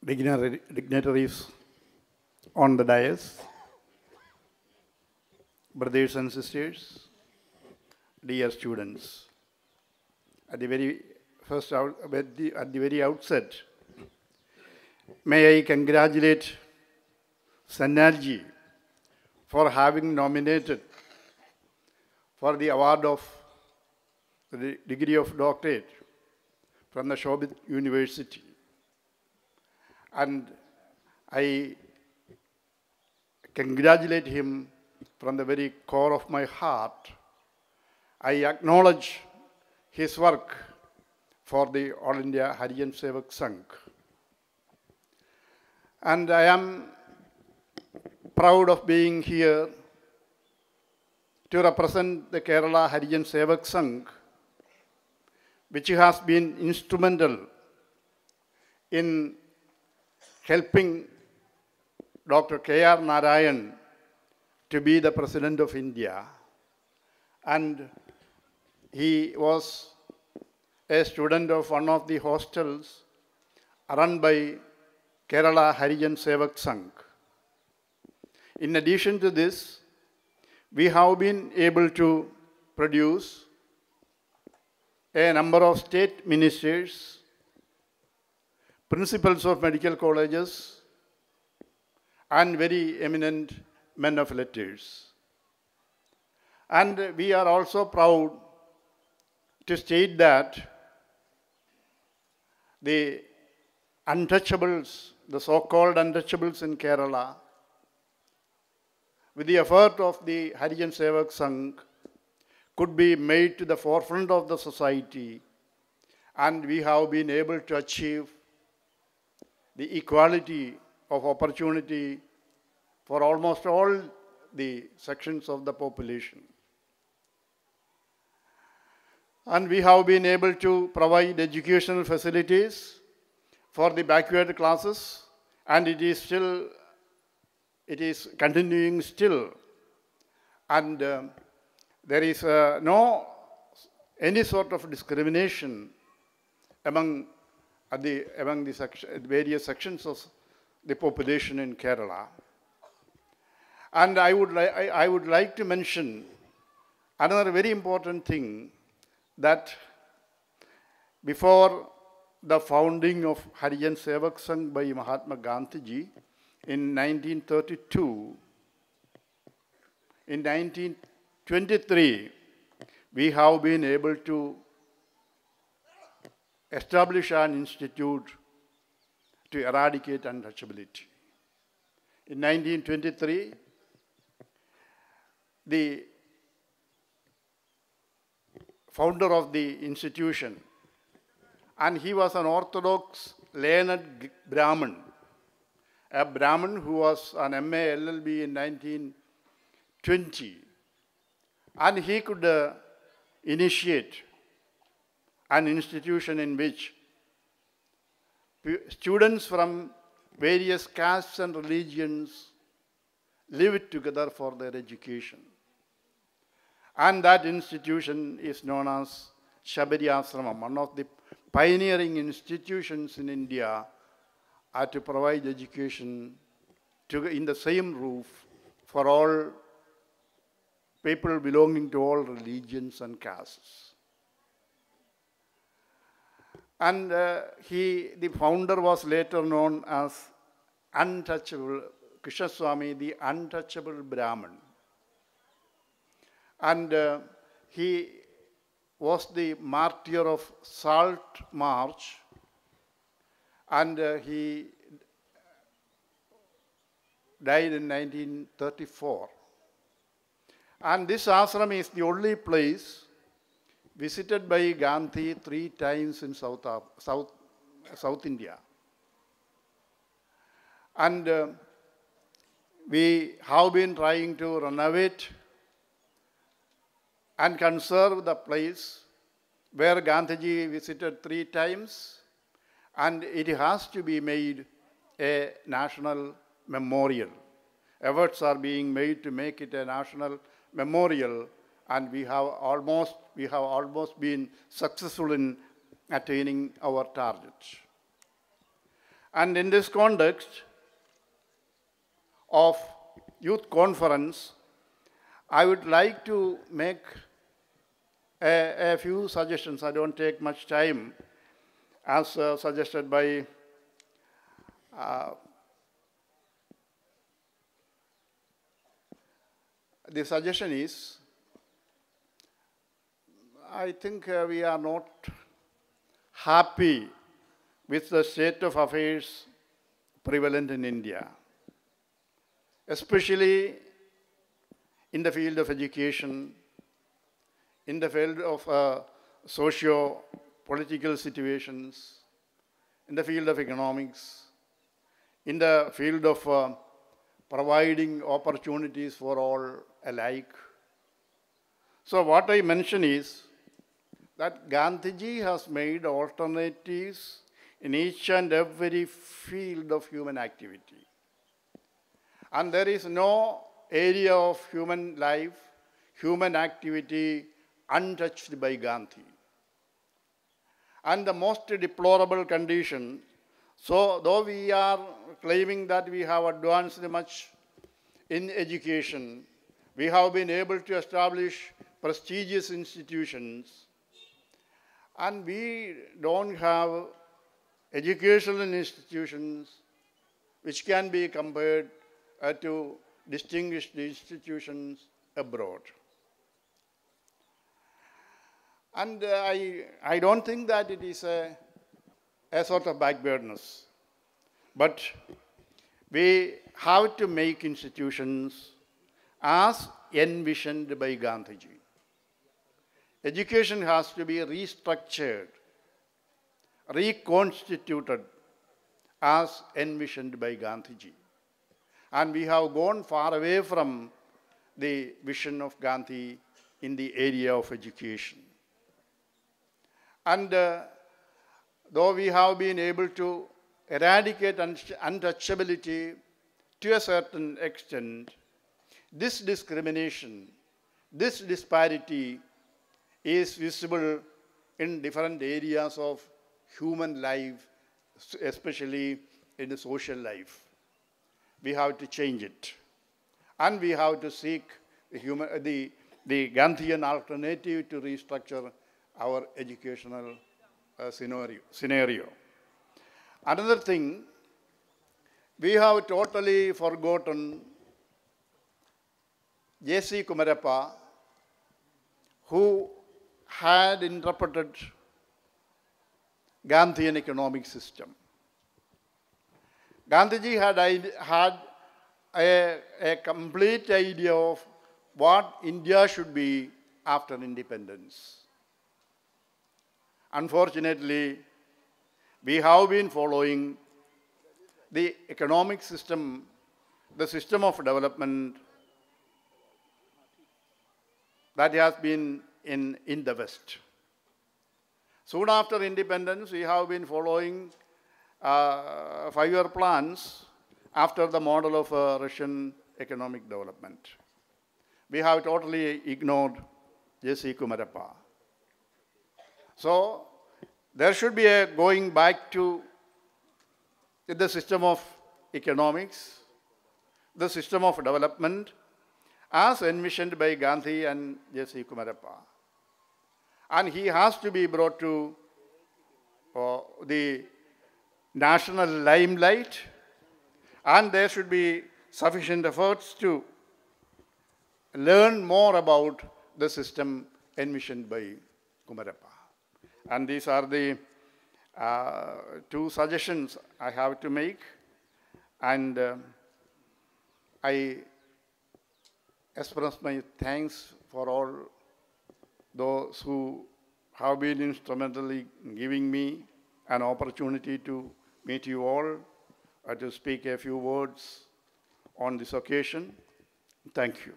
dignitaries on the dais, brothers and sisters, dear students. At the very outset, may I congratulate Sanalji for having nominated for the award of the degree of doctorate from the Shobit University. And I congratulate him from the very core of my heart. I acknowledge his work for the All India Harijan Sevak Sangh. And I am proud of being here to represent the Kerala Harijan Sevak Sangh, which has been instrumental in helping Dr. K.R. Narayan to be the President of India. And he was a student of one of the hostels run by Kerala Harijan Sevak Sangh. In addition to this, we have been able to produce a number of state ministers, principals of medical colleges, and very eminent men of letters. And we are also proud to state that the untouchables, the so-called untouchables in Kerala, with the effort of the Harijan Sevak Sangh, could be made to the forefront of the society, and we have been able to achieve the equality of opportunity for almost all the sections of the population. And we have been able to provide educational facilities for the backward classes, and it is continuing still. And there is no any sort of discrimination among the various sections of the population in Kerala. And I would like to mention another very important thing, that before the founding of Harijan Sevak Sangh by Mahatma Gandhi in 1932, in 1923, we have been able to establish an institute to eradicate untouchability. In 1923, the founder of the institution, and he was an Orthodox learned Brahmin, a Brahmin who was an MA LLB in 1920, and he could initiate an institution in which students from various castes and religions lived together for their education. And that institution is known as Gandhi Ashram, one of the pioneering institutions in India to provide education in the same roof for all people belonging to all religions and castes. And the founder was later known as Untouchable, Krishnaswamy, the Untouchable Brahmin. And he was the martyr of Salt March, and he died in 1934. And this ashram is the only place visited by Gandhi 3 times in South India. And we have been trying to renovate and conserve the place where Gandhiji visited 3 times, and it has to be made a national memorial. Efforts are being made to make it a national memorial, and we have almost been successful in attaining our target. And in this context of youth conference, I would like to make a few suggestions. I don't take much time, as suggested by the suggestion is, I think we are not happy with the state of affairs prevalent in India, especially in the field of education, in the field of socio-political situations, in the field of economics, in the field of providing opportunities for all alike. So what I mention is that Gandhiji has made alternatives in each and every field of human activity. And there is no area of human life, human activity untouched by Gandhi. And the most deplorable condition, so though we are claiming that we have advanced much in education, we have been able to establish prestigious institutions, and we don't have educational institutions which can be compared to distinguished institutions abroad. And I don't think that it is a sort of backwardness, but we have to make institutions as envisioned by Gandhiji. Education has to be restructured, reconstituted as envisioned by Gandhiji. And we have gone far away from the vision of Gandhi in the area of education. And though we have been able to eradicate untouchability to a certain extent, this discrimination, this disparity is visible in different areas of human life, especially in the social life. We have to change it. And we have to seek the Gandhian alternative to restructure our educational scenario. Another thing, we have totally forgotten J.C. Kumarappa, who had interpreted Gandhian economic system. Gandhiji had a complete idea of what India should be after independence. Unfortunately, we have been following the economic system, the system of development that has been in the West. Soon after independence, we have been following 5-year plans after the model of Russian economic development. We have totally ignored J.C. Kumarappa. So there should be a going back to the system of economics, the system of development, as envisioned by Gandhi and J.C. Kumarappa. And he has to be brought to the national limelight, and there should be sufficient efforts to learn more about the system envisioned by Kumarappa. And these are the two suggestions I have to make. And I express my thanks for all those who have been instrumental in giving me an opportunity to meet you all, to speak a few words on this occasion. Thank you.